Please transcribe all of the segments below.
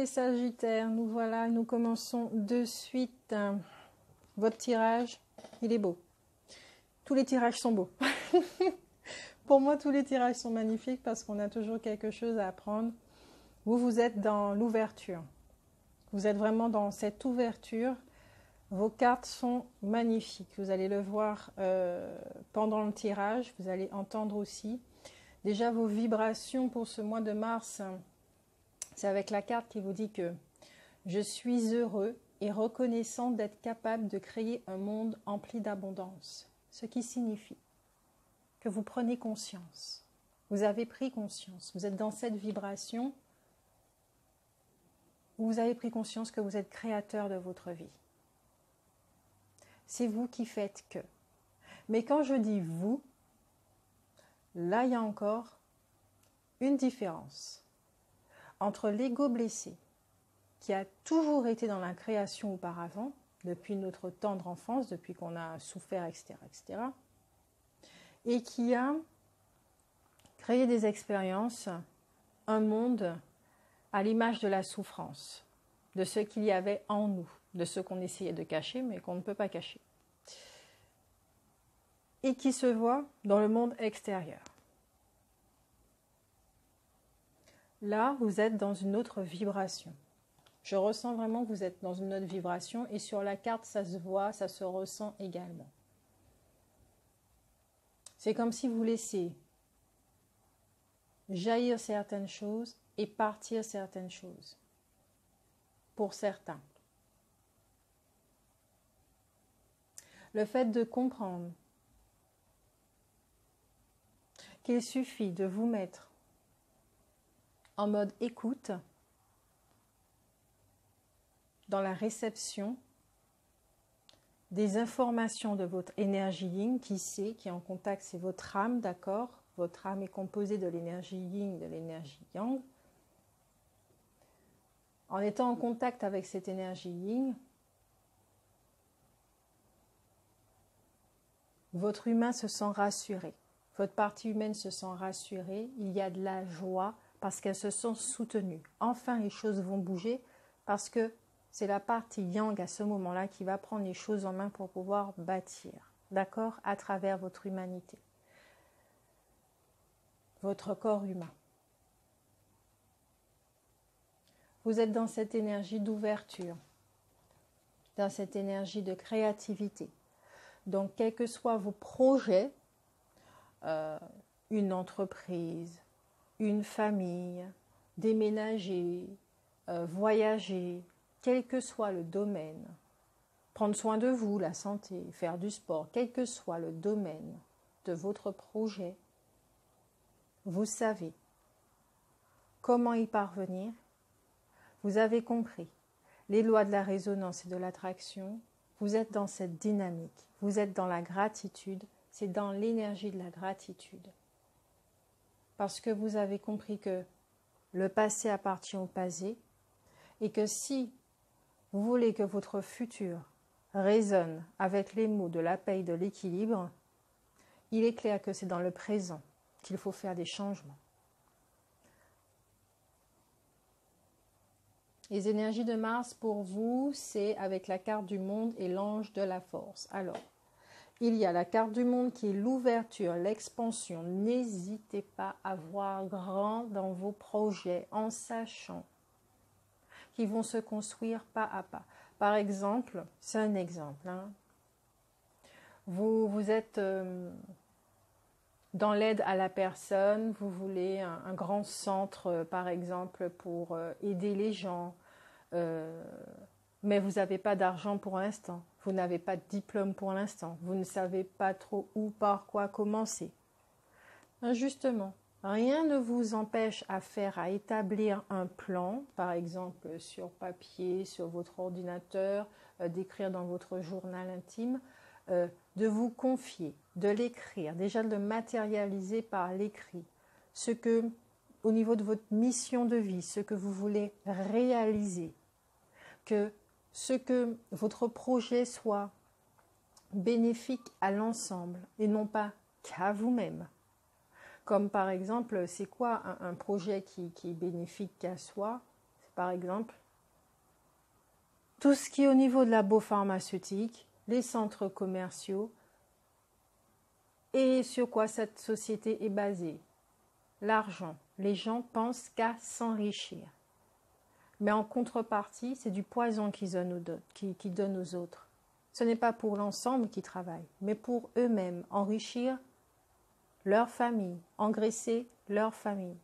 les Sagittaires, nous voilà, nous commençons de suite. Votre tirage, il est beau. Tous les tirages sont beaux. Pour moi, tous les tirages sont magnifiques parce qu'on a toujours quelque chose à apprendre. Vous êtes dans l'ouverture. Vous êtes vraiment dans cette ouverture. Vos cartes sont magnifiques. Vous allez le voir pendant le tirage. Vous allez entendre aussi. Déjà, vos vibrations pour ce mois de mars, c'est avec la carte qui vous dit que je suis heureux et reconnaissant d'être capable de créer un monde empli d'abondance. Ce qui signifie que vous prenez conscience. Vous avez pris conscience. Vous êtes dans cette vibration où vous avez pris conscience que vous êtes créateur de votre vie. C'est vous qui faites que. Mais quand je dis vous, là il y a encore une différence entre l'ego blessé, qui a toujours été dans la création auparavant, depuis notre tendre enfance, depuis qu'on a souffert, etc., etc., et qui a créé des expériences, un monde à l'image de la souffrance, de ce qu'il y avait en nous, de ce qu'on essayait de cacher, mais qu'on ne peut pas cacher, et qui se voit dans le monde extérieur. Là, vous êtes dans une autre vibration. Je ressens vraiment que vous êtes dans une autre vibration, et sur la carte, ça se voit, ça se ressent également. C'est comme si vous laissiez jaillir certaines choses et partir certaines choses. Pour certains. Le fait de comprendre qu'il suffit de vous mettre en mode écoute, dans la réception des informations de votre énergie yin, qui sait, qui est en contact, c'est votre âme, d'accord? Votre âme est composée de l'énergie yin, de l'énergie yang. En étant en contact avec cette énergie yin, votre humain se sent rassuré. Votre partie humaine se sent rassurée. Il y a de la joie parce qu'elle se sent soutenue. Enfin, les choses vont bouger parce que c'est la partie yang à ce moment-là qui va prendre les choses en main pour pouvoir bâtir, d'accord, à travers votre humanité, votre corps humain. Vous êtes dans cette énergie d'ouverture, dans cette énergie de créativité. Donc, quels que soient vos projets, une entreprise, une famille, déménager, voyager, quel que soit le domaine, prendre soin de vous, la santé, faire du sport, quel que soit le domaine de votre projet, vous savez comment y parvenir. Vous avez compris les lois de la résonance et de l'attraction. Vous êtes dans cette dynamique. Vous êtes dans la gratitude. C'est dans l'énergie de la gratitude. Parce que vous avez compris que le passé appartient au passé et que si vous voulez que votre futur résonne avec les mots de la paix et de l'équilibre, il est clair que c'est dans le présent qu'il faut faire des changements. Les énergies de Mars pour vous, c'est avec la carte du monde et l'ange de la force. Alors, il y a la carte du monde qui est l'ouverture, l'expansion. N'hésitez pas à voir grand dans vos projets en sachant qu'ils vont se construire pas à pas. Par exemple, c'est un exemple, hein. Vous êtes dans l'aide à la personne, vous voulez un grand centre, par exemple, pour aider les gens, mais vous n'avez pas d'argent pour l'instant, vous n'avez pas de diplôme pour l'instant, vous ne savez pas trop où, par quoi commencer. Justement, rien ne vous empêche à établir un plan, par exemple sur papier, sur votre ordinateur, d'écrire dans votre journal intime, de vous confier, de l'écrire, déjà de le matérialiser par l'écrit, ce que, au niveau de votre mission de vie, ce que vous voulez réaliser, que ce que votre projet soit bénéfique à l'ensemble et non pas qu'à vous-même. Comme par exemple, c'est quoi un projet qui est bénéfique qu'à soi? par exemple, tout ce qui est au niveau de la pharmaceutique, les centres commerciaux, et sur quoi cette société est basée. L'argent. Les gens pensent qu'à s'enrichir. Mais en contrepartie, c'est du poison qu'ils donnent aux autres. Ce n'est pas pour l'ensemble qu'ils travaillent, mais pour eux-mêmes, enrichir leur famille, engraisser leur famille.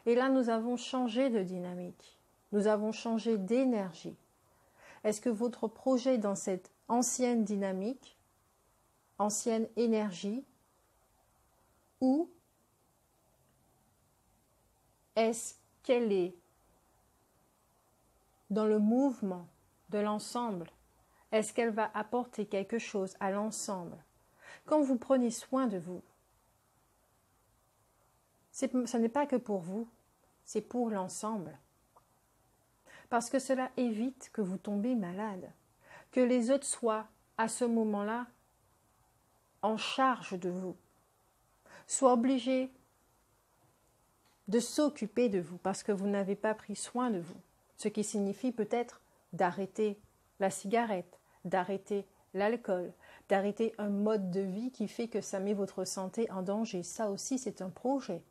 Et là, nous avons changé de dynamique. Nous avons changé d'énergie. Est-ce que votre projet dans cette ancienne dynamique, ancienne énergie, ou est-ce qu'elle est dans le mouvement de l'ensemble? Est-ce qu'elle va apporter quelque chose à l'ensemble? Quand vous prenez soin de vous, ce n'est pas que pour vous, c'est pour l'ensemble. Parce que cela évite que vous tombez malade, que les autres soient à ce moment-là en charge de vous, soient obligés de s'occuper de vous parce que vous n'avez pas pris soin de vous. Ce qui signifie peut-être d'arrêter la cigarette, d'arrêter l'alcool, d'arrêter un mode de vie qui fait que ça met votre santé en danger. Ça aussi, c'est un projet.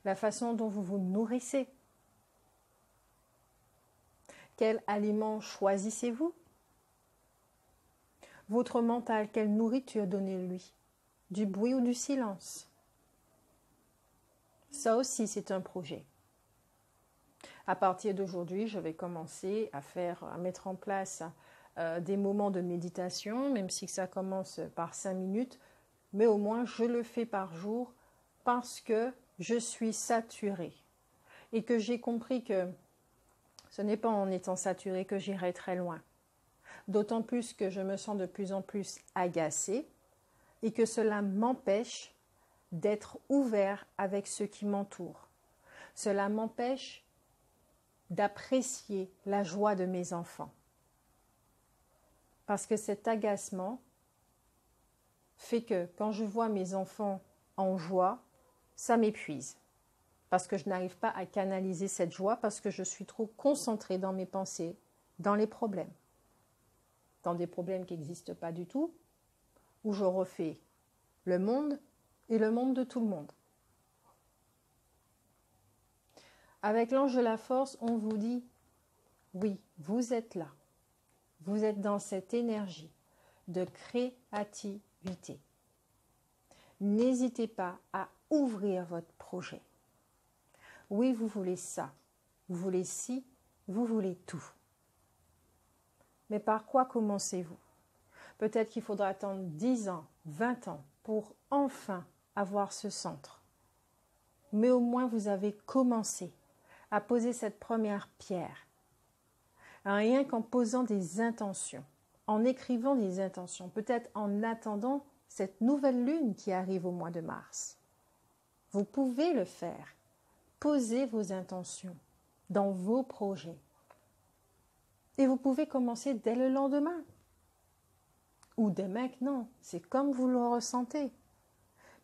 La façon dont vous vous nourrissez. Quel aliment choisissez-vous? Votre mental, quelle nourriture donnez-lui? Du bruit ou du silence? Ça aussi, c'est un projet. À partir d'aujourd'hui, je vais commencer à mettre en place des moments de méditation, même si ça commence par 5 minutes, mais au moins je le fais par jour parce que je suis saturée et que j'ai compris que ce n'est pas en étant saturée que j'irai très loin. D'autant plus que je me sens de plus en plus agacée et que cela m'empêche d'être ouvert avec ceux qui m'entourent. Cela m'empêche d'apprécier la joie de mes enfants. Parce que cet agacement fait que quand je vois mes enfants en joie, ça m'épuise. Parce que je n'arrive pas à canaliser cette joie, parce que je suis trop concentrée dans mes pensées, dans les problèmes. Dans des problèmes qui n'existent pas du tout, où je refais le monde et le monde de tout le monde. Avec l'ange de la force, on vous dit, oui, vous êtes là. Vous êtes dans cette énergie de créativité. N'hésitez pas à ouvrir votre projet. Oui, vous voulez ça. Vous voulez ci, vous voulez tout. Mais par quoi commencez-vous? Peut-être qu'il faudra attendre 10 ans, 20 ans pour enfin avoir ce centre. Mais au moins vous avez commencé à poser cette première pierre. Rien qu'en posant des intentions, en écrivant des intentions, peut-être en attendant cette nouvelle lune qui arrive au mois de mars. Vous pouvez le faire. Posez vos intentions dans vos projets. Et vous pouvez commencer dès le lendemain. Ou dès maintenant, c'est comme vous le ressentez.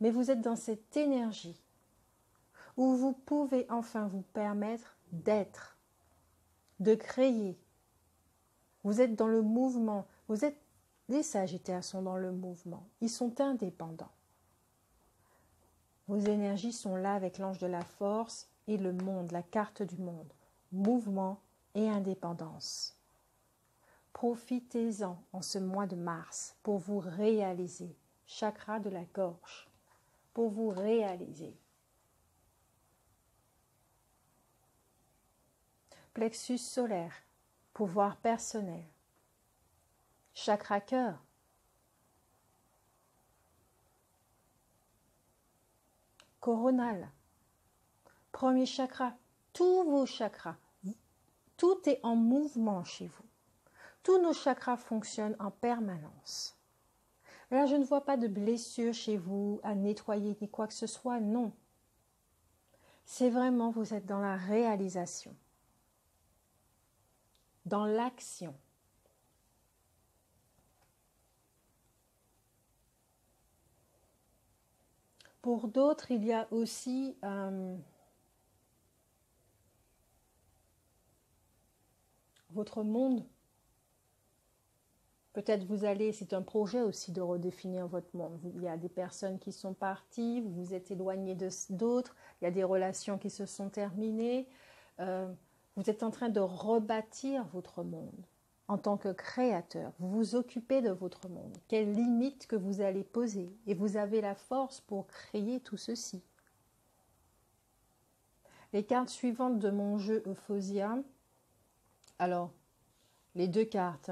Mais vous êtes dans cette énergie où vous pouvez enfin vous permettre d'être, de créer. Vous êtes dans le mouvement. Les Sagittaires sont dans le mouvement. Ils sont indépendants. Vos énergies sont là avec l'ange de la force et le monde, la carte du monde. Mouvement et indépendance. Profitez-en en ce mois de mars pour vous réaliser. Chakra de la gorge. Pour vous réaliser. Plexus solaire, pouvoir personnel. Chakra cœur. Coronal. Premier chakra. Tous vos chakras. Tout est en mouvement chez vous. Tous nos chakras fonctionnent en permanence. Là, je ne vois pas de blessure chez vous à nettoyer ni quoi que ce soit, non. C'est vraiment, vous êtes dans la réalisation. Dans l'action. Pour d'autres, il y a aussi votre monde. Peut-être vous allez, c'est un projet aussi de redéfinir votre monde. Il y a des personnes qui sont parties, vous vous êtes éloigné d'autres, il y a des relations qui se sont terminées. Vous êtes en train de rebâtir votre monde en tant que créateur. Vous vous occupez de votre monde. Quelles limites que vous allez poser. Et vous avez la force pour créer tout ceci. Les cartes suivantes de mon jeu Euphosia. Alors, les deux cartes,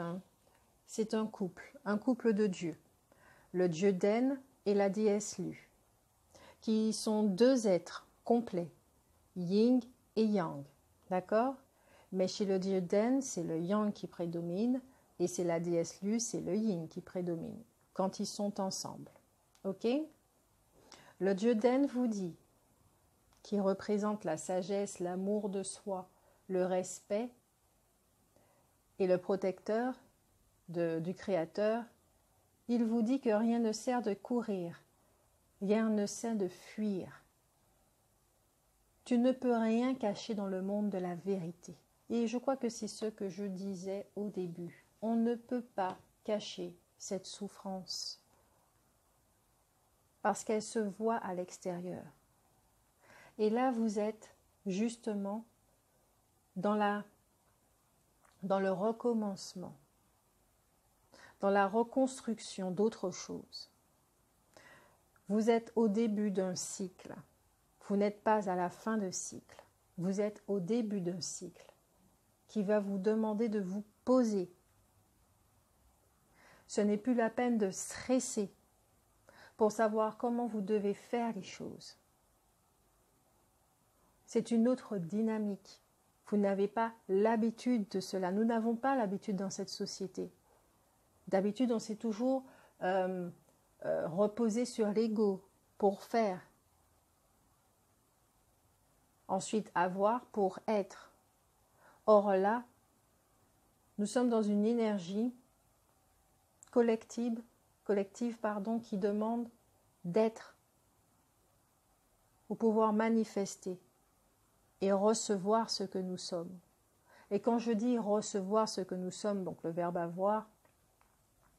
c'est un couple de dieux. Le dieu Den et la déesse Lu, qui sont deux êtres complets, Yin et Yang. D'accord? Mais chez le dieu Den, c'est le Yang qui prédomine, et c'est la déesse Lu, c'est le Yin qui prédomine, quand ils sont ensemble. Ok? Le dieu Den vous dit, qui représente la sagesse, l'amour de soi, le respect, et le protecteur du Créateur, il vous dit que rien ne sert de courir, rien ne sert de fuir. Tu ne peux rien cacher dans le monde de la vérité. Et je crois que c'est ce que je disais au début. On ne peut pas cacher cette souffrance parce qu'elle se voit à l'extérieur. Et là, vous êtes justement dans le recommencement, dans la reconstruction d'autre chose. Vous êtes au début d'un cycle. Vous n'êtes pas à la fin de cycle. Vous êtes au début d'un cycle qui va vous demander de vous poser. Ce n'est plus la peine de stresser pour savoir comment vous devez faire les choses. C'est une autre dynamique. Vous n'avez pas l'habitude de cela. Nous n'avons pas l'habitude dans cette société. D'habitude, on s'est toujours reposé sur l'ego pour faire. Ensuite, avoir pour être. Or là, nous sommes dans une énergie collective qui demande d'être pour pouvoir manifester et recevoir ce que nous sommes. Et quand je dis recevoir ce que nous sommes, donc le verbe avoir,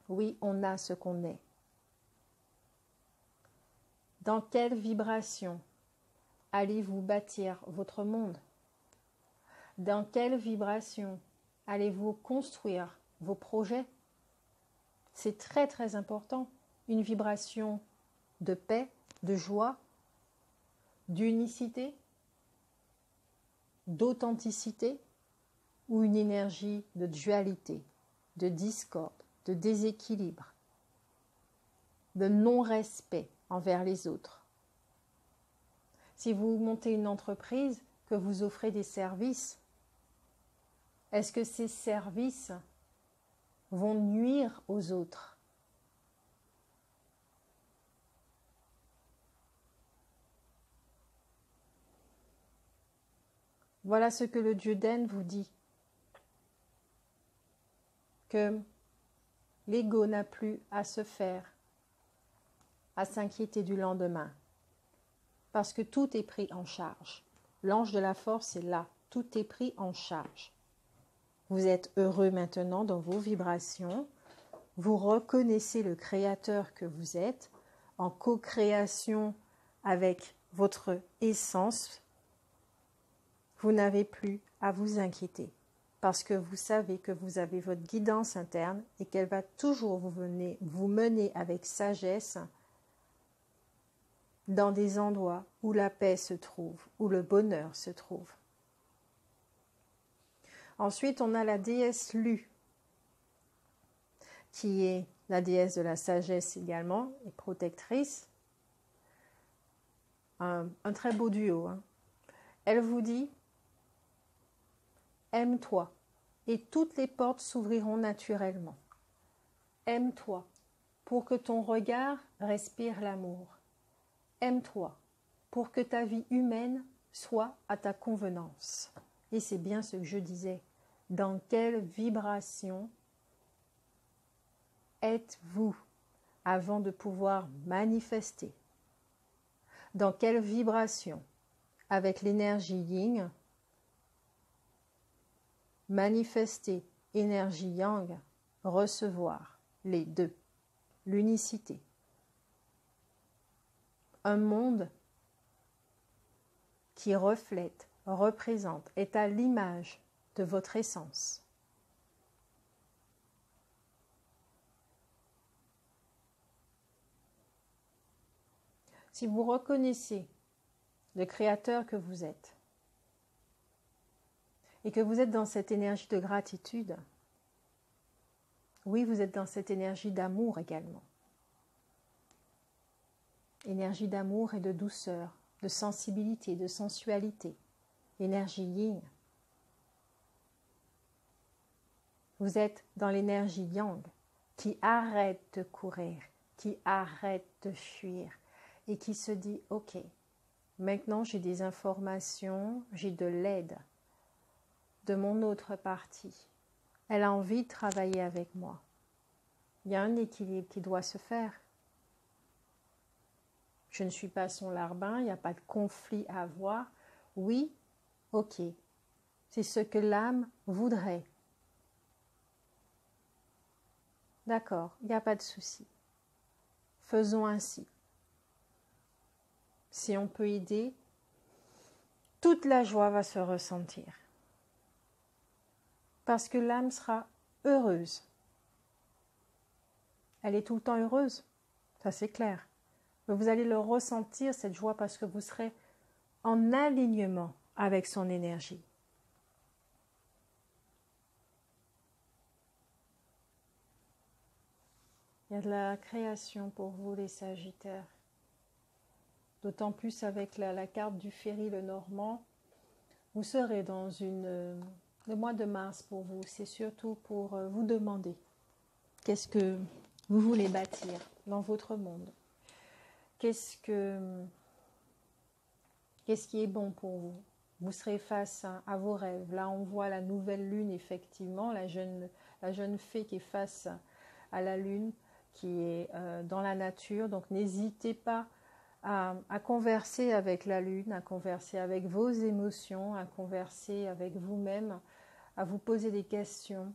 oui, on a ce qu'on est. Dans quelle vibration allez-vous bâtir votre monde? Dans quelle vibration allez-vous construire vos projets? C'est très très important. Une vibration de paix, de joie, d'unicité, d'authenticité ou une énergie de dualité, de discorde, de déséquilibre, de non-respect envers les autres. Si vous montez une entreprise, que vous offrez des services, est-ce que ces services vont nuire aux autres? Voilà ce que le dieu Den vous dit. Que l'ego n'a plus à se faire, à s'inquiéter du lendemain. Parce que tout est pris en charge. L'ange de la force est là. Tout est pris en charge. Vous êtes heureux maintenant dans vos vibrations. Vous reconnaissez le créateur que vous êtes en co-création avec votre essence. Vous n'avez plus à vous inquiéter parce que vous savez que vous avez votre guidance interne et qu'elle va toujours vous mener avec sagesse dans des endroits où la paix se trouve, où le bonheur se trouve. Ensuite, on a la déesse Lu, qui est la déesse de la sagesse également, et protectrice. Un très beau duo. Elle vous dit, aime-toi, et toutes les portes s'ouvriront naturellement. Aime-toi, pour que ton regard respire l'amour. Aime-toi, pour que ta vie humaine soit à ta convenance. Et c'est bien ce que je disais. Dans quelle vibration êtes-vous avant de pouvoir manifester? Dans quelle vibration, avec l'énergie Yin, manifester énergie yang, recevoir les deux, l'unicité. Un monde qui reflète, représente, est à l'image de votre essence. Si vous reconnaissez le créateur que vous êtes et que vous êtes dans cette énergie de gratitude, oui, vous êtes dans cette énergie d'amour également. Énergie d'amour et de douceur, de sensibilité, de sensualité, énergie yin. Vous êtes dans l'énergie yang qui arrête de courir, qui arrête de fuir et qui se dit « Ok, maintenant j'ai des informations, j'ai de l'aide de mon autre partie. Elle a envie de travailler avec moi. Il y a un équilibre qui doit se faire. Je ne suis pas son larbin, il n'y a pas de conflit à avoir. Oui, ok, c'est ce que l'âme voudrait. D'accord, il n'y a pas de souci. Faisons ainsi. Si on peut aider, toute la joie va se ressentir. Parce que l'âme sera heureuse. Elle est tout le temps heureuse, ça c'est clair. Mais vous allez le ressentir, cette joie, parce que vous serez en alignement avec son énergie. Il y a de la création pour vous, les Sagittaires. D'autant plus avec la carte du Ferry, le Normand. Vous serez dans le mois de mars pour vous. C'est surtout pour vous demander qu'est-ce que vous voulez bâtir dans votre monde. Qu'est-ce qui est bon pour vous? Vous serez face à vos rêves. Là, on voit la nouvelle lune, effectivement, la jeune fée qui est face à la lune, qui est dans la nature. Donc, n'hésitez pas à converser avec la lune, à converser avec vos émotions, à converser avec vous-même, à vous poser des questions,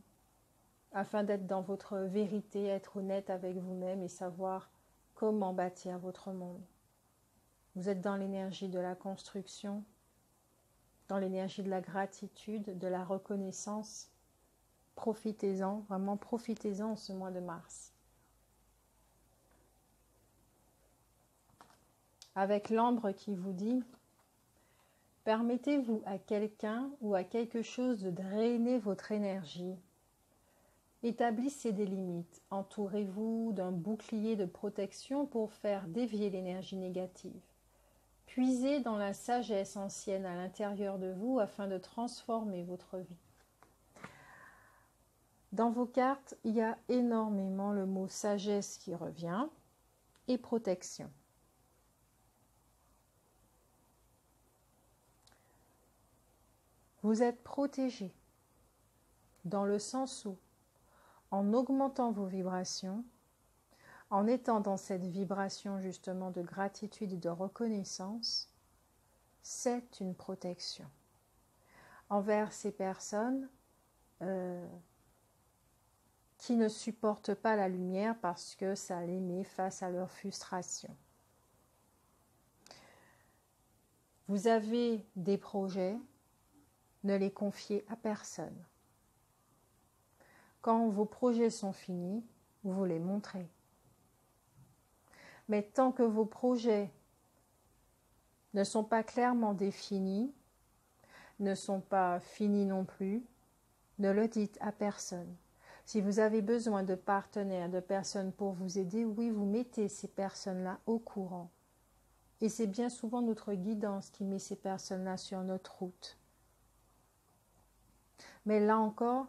afin d'être dans votre vérité, être honnête avec vous-même et savoir comment bâtir votre monde. Vous êtes dans l'énergie de la construction, dans l'énergie de la gratitude, de la reconnaissance. Profitez-en, vraiment profitez-en ce mois de mars. Avec l'ambre qui vous dit, permettez-vous à quelqu'un ou à quelque chose de drainer votre énergie. Établissez des limites. Entourez-vous d'un bouclier de protection pour faire dévier l'énergie négative. Puisez dans la sagesse ancienne à l'intérieur de vous afin de transformer votre vie. Dans vos cartes, il y a énormément le mot sagesse qui revient et protection. Vous êtes protégé dans le sens où, en augmentant vos vibrations, en étant dans cette vibration justement de gratitude et de reconnaissance, c'est une protection envers ces personnes qui ne supportent pas la lumière parce que ça les met face à leur frustration. Vous avez des projets, ne les confiez à personne. Quand vos projets sont finis, vous les montrez. Mais tant que vos projets ne sont pas clairement définis, ne sont pas finis non plus, ne le dites à personne. Si vous avez besoin de partenaires, de personnes pour vous aider, oui, vous mettez ces personnes-là au courant. Et c'est bien souvent notre guidance qui met ces personnes-là sur notre route. Mais là encore,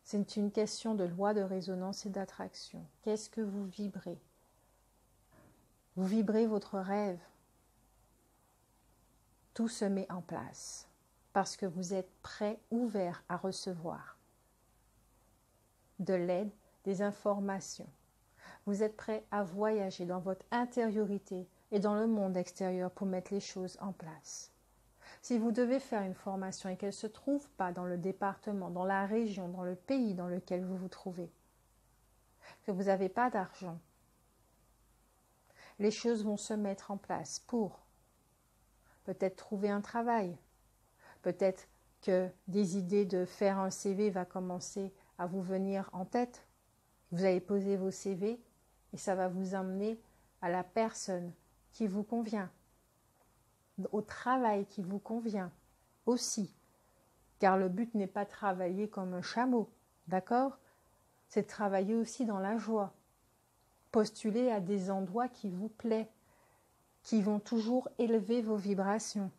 c'est une question de loi de résonance et d'attraction. Qu'est-ce que vous vibrez? Vous vibrez votre rêve. Tout se met en place parce que vous êtes prêt, ouvert à recevoir de l'aide, des informations. Vous êtes prêt à voyager dans votre intériorité et dans le monde extérieur pour mettre les choses en place. Si vous devez faire une formation et qu'elle ne se trouve pas dans le département, dans la région, dans le pays dans lequel vous vous trouvez, que vous n'avez pas d'argent, les choses vont se mettre en place pour peut-être trouver un travail, peut-être que des idées de faire un CV va commencer à vous venir en tête. Vous allez poser vos CV et ça va vous emmener à la personne qui vous convient, au travail qui vous convient aussi. Car le but n'est pas de travailler comme un chameau, d'accord? C'est de travailler aussi dans la joie. Postuler à des endroits qui vous plaisent, qui vont toujours élever vos vibrations.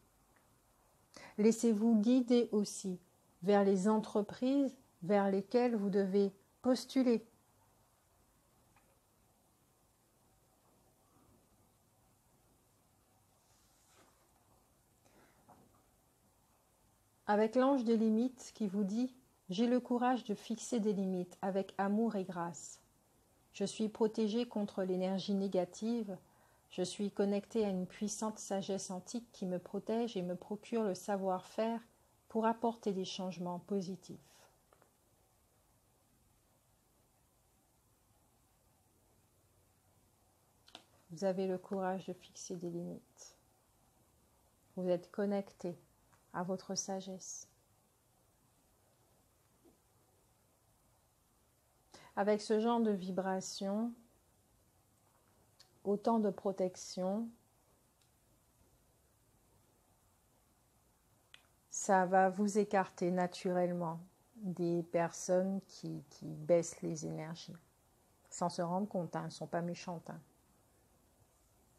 Laissez-vous guider aussi vers les entreprises vers lesquelles vous devez postuler. Avec l'ange des limites qui vous dit « J'ai le courage de fixer des limites avec amour et grâce. Je suis protégé contre l'énergie négative. Je suis connecté à une puissante sagesse antique qui me protège et me procure le savoir-faire pour apporter des changements positifs. » Vous avez le courage de fixer des limites. Vous êtes connecté à votre sagesse. Avec ce genre de vibration, autant de protection, ça va vous écarter naturellement des personnes qui baissent les énergies. Sans se rendre compte, elles ne sont pas méchantes.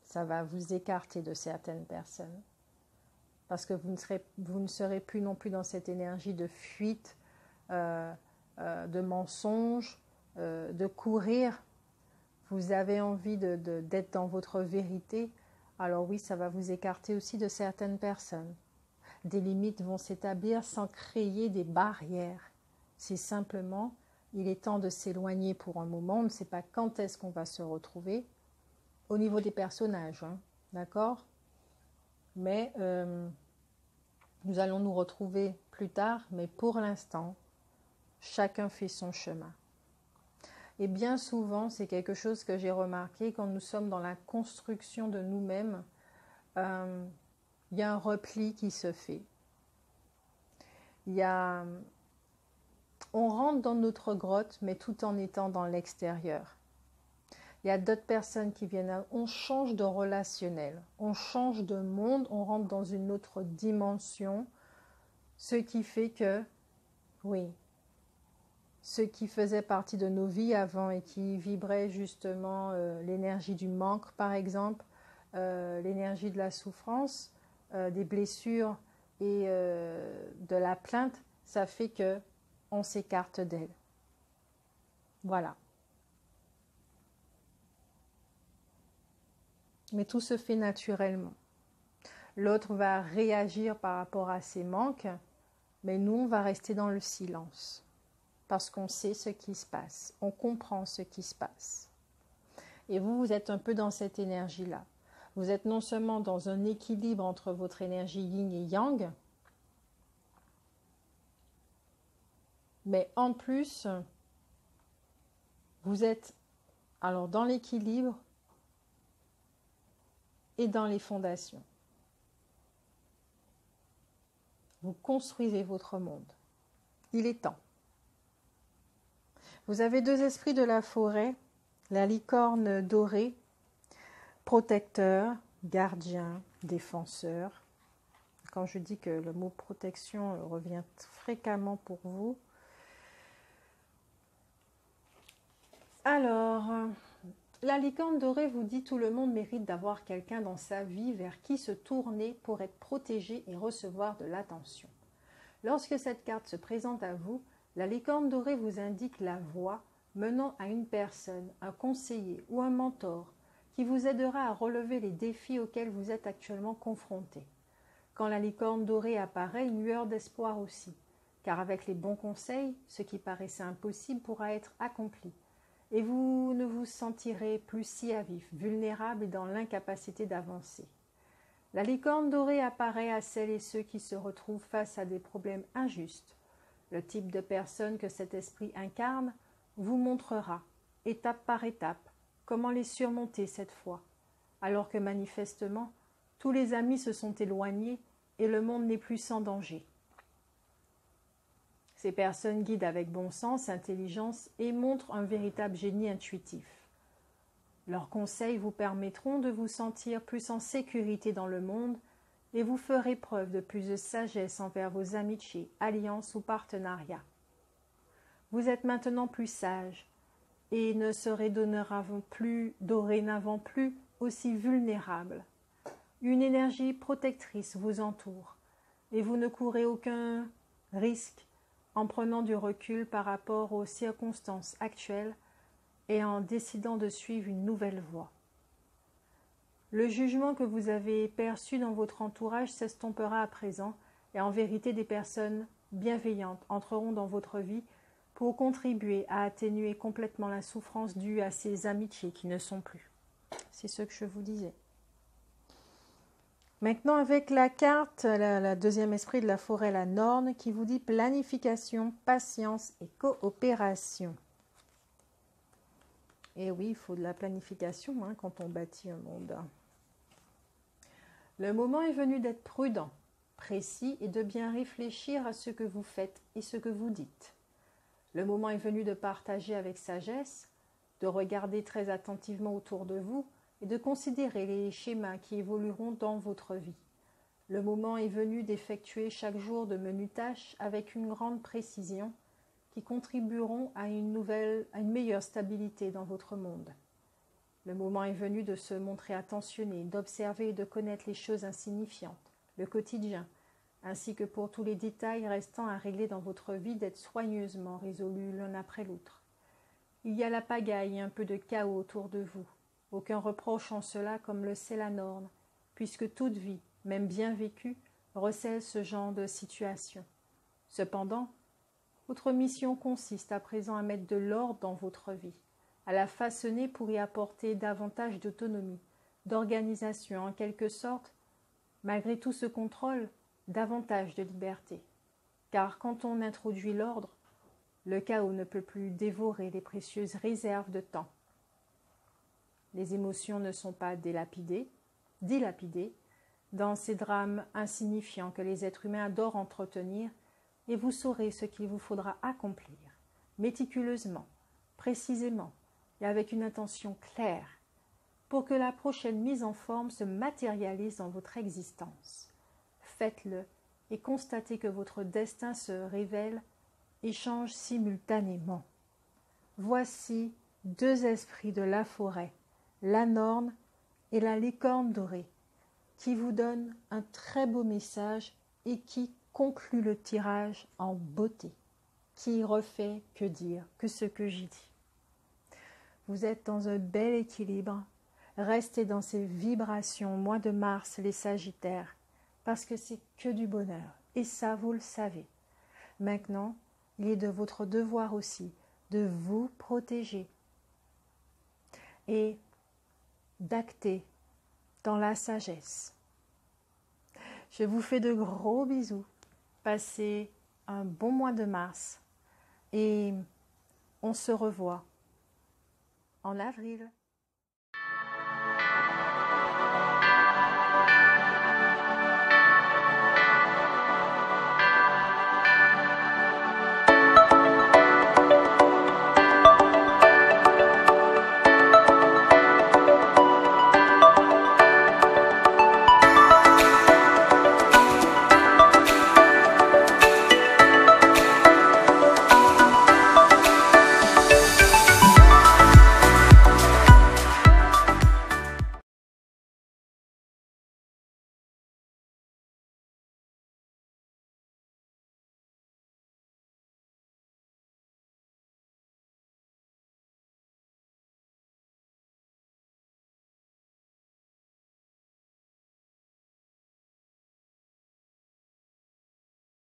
Ça va vous écarter de certaines personnes. Parce que vous ne serez plus non plus dans cette énergie de fuite, de mensonge, de courir. Vous avez envie d'être dans votre vérité. Alors oui, ça va vous écarter aussi de certaines personnes. Des limites vont s'établir sans créer des barrières. C'est simplement, il est temps de s'éloigner pour un moment. On ne sait pas quand est-ce qu'on va se retrouver. Au niveau des personnages, hein, d'accord ? Mais nous allons nous retrouver plus tard, mais pour l'instant, chacun fait son chemin. Et bien souvent, c'est quelque chose que j'ai remarqué, quand nous sommes dans la construction de nous-mêmes, il y a un repli qui se fait. On rentre dans notre grotte, mais tout en étant dans l'extérieur. Il y a d'autres personnes qui viennent, on change de relationnel, on change de monde, on rentre dans une autre dimension, ce qui fait que, oui, ce qui faisait partie de nos vies avant et qui vibrait justement l'énergie du manque par exemple, l'énergie de la souffrance, des blessures et de la plainte, ça fait que on s'écarte d'elle. Voilà. Mais tout se fait naturellement. L'autre va réagir par rapport à ses manques, mais nous, on va rester dans le silence. Parce qu'on sait ce qui se passe. On comprend ce qui se passe. Et vous, vous êtes un peu dans cette énergie-là. Vous êtes non seulement dans un équilibre entre votre énergie yin et yang, mais en plus, vous êtes alors dans l'équilibre et dans les fondations. Vous construisez votre monde. Il est temps. Vous avez deux esprits de la forêt, la licorne dorée, protecteur, gardien, défenseur. Quand je dis que le mot protection revient fréquemment pour vous. Alors, la licorne dorée vous dit tout le monde mérite d'avoir quelqu'un dans sa vie vers qui se tourner pour être protégé et recevoir de l'attention. Lorsque cette carte se présente à vous, la licorne dorée vous indique la voie menant à une personne, un conseiller ou un mentor qui vous aidera à relever les défis auxquels vous êtes actuellement confrontés. Quand la licorne dorée apparaît, une lueur d'espoir aussi, car avec les bons conseils, ce qui paraissait impossible pourra être accompli. Et vous ne vous sentirez plus si à vif, vulnérable et dans l'incapacité d'avancer. La licorne dorée apparaît à celles et ceux qui se retrouvent face à des problèmes injustes. Le type de personne que cet esprit incarne vous montrera, étape par étape, comment les surmonter cette fois, alors que manifestement, tous les amis se sont éloignés et le monde n'est plus sans danger. Ces personnes guident avec bon sens, intelligence et montrent un véritable génie intuitif. Leurs conseils vous permettront de vous sentir plus en sécurité dans le monde et vous ferez preuve de plus de sagesse envers vos amitiés, alliances ou partenariats. Vous êtes maintenant plus sage et ne serez dorénavant plus aussi vulnérable. Une énergie protectrice vous entoure et vous ne courez aucun risque en prenant du recul par rapport aux circonstances actuelles et en décidant de suivre une nouvelle voie. Le jugement que vous avez perçu dans votre entourage s'estompera à présent et en vérité des personnes bienveillantes entreront dans votre vie pour contribuer à atténuer complètement la souffrance due à ces amitiés qui ne sont plus. C'est ce que je vous disais. Maintenant avec la carte, la deuxième esprit de la forêt, la Norne, qui vous dit planification, patience et coopération. Et oui, il faut de la planification quand on bâtit un monde. Le moment est venu d'être prudent, précis et de bien réfléchir à ce que vous faites et ce que vous dites. Le moment est venu de partager avec sagesse, de regarder très attentivement autour de vous et de considérer les schémas qui évolueront dans votre vie. Le moment est venu d'effectuer chaque jour de menues tâches avec une grande précision qui contribueront à une meilleure stabilité dans votre monde. Le moment est venu de se montrer attentionné, d'observer et de connaître les choses insignifiantes, le quotidien, ainsi que pour tous les détails restant à régler dans votre vie d'être soigneusement résolus l'un après l'autre. Il y a la pagaille et un peu de chaos autour de vous. Aucun reproche en cela comme le sait la Norne, puisque toute vie, même bien vécue, recèle ce genre de situation. Cependant, votre mission consiste à présent à mettre de l'ordre dans votre vie, à la façonner pour y apporter davantage d'autonomie, d'organisation, en quelque sorte, malgré tout ce contrôle, davantage de liberté. Car quand on introduit l'ordre, le chaos ne peut plus dévorer les précieuses réserves de temps. Les émotions ne sont pas dilapidées dans ces drames insignifiants que les êtres humains adorent entretenir, et vous saurez ce qu'il vous faudra accomplir, méticuleusement, précisément et avec une intention claire, pour que la prochaine mise en forme se matérialise dans votre existence. Faites-le et constatez que votre destin se révèle et change simultanément. Voici deux esprits de la forêt, la Norne et la licorne dorée, qui vous donnent un très beau message et qui conclut le tirage en beauté, qui refait que dire que ce que j'ai dit. Vous êtes dans un bel équilibre, restez dans ces vibrations, mois de mars, les Sagittaires, parce que c'est que du bonheur, et ça vous le savez. Maintenant, il est de votre devoir aussi de vous protéger et d'acter dans la sagesse. Je vous fais de gros bisous. Passez un bon mois de mars et on se revoit en avril.